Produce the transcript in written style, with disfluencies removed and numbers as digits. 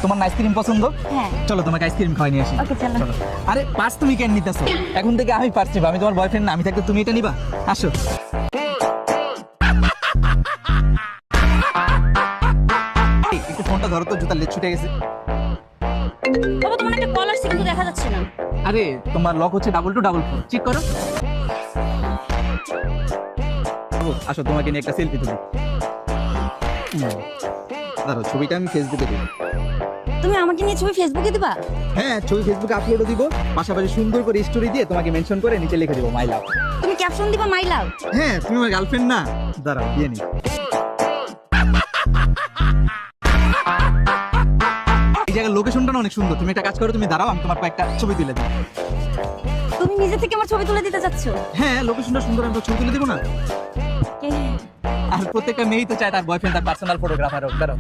তোমার না আইসক্রিম পছন্দ? হ্যাঁ। চলো তোমাকে আইসক্রিম খাওয়াই নিয়ে আসি। ওকে চলো। আরে পার্স তুমি কেন নিতেছো? এখন থেকে আমি পার্স নিবো, আমি তোমার বয়ফ্রেন্ড না, আমি থাকতে তুমি এটা নিবা? আসো। একটু ফোনটা ধরো তো, জুতার লেজ ছুটে গেছে। বাবা তোমার একটা কল আসছে কিন্তু দেখা যাচ্ছে না। আরে তোমার লক হচ্ছে 2224, চেক করো। আসো তোমাকে নিয়ে একটা সেলফি তুলি। দাঁড়াও, ছবিটা আমি ফেসবুকে দিব। তুমি আমাকে নিয়ে ছবি ফেসবুকে দিবা? হ্যাঁ, ছবি ফেসবুকে আপলোডও দিব, পাশাপাশি সুন্দর করে স্টোরি দিয়ে তোমাকে মেনশন করে নিচে লিখে দিব মাই লাভ। তুমি ক্যাপশন দিবা মাই লাভ? হ্যাঁ, তুমি আমার গার্লফ্রেন্ড না? দাঁড়াও দিয়ে নি। এই জায়গার লোকেশনটা না অনেক সুন্দর, তুমি একটা কাজ করো, তুমি দাঁড়াও, আমি তোমার কয়েকটা ছবি তুলে দিই। তুমি নিজে থেকে আমার ছবি তুলে দিতে যাচ্ছ? হ্যাঁ, লোকেশনটা সুন্দর, আমি তো ছবি তুলে দিব না? আর প্রত্যেকটা মেয়েই তো চায় তার বয়ফ্রেন্ড তার পার্সোনাল ফটোগ্রাফার হোক। দাঁড়াও।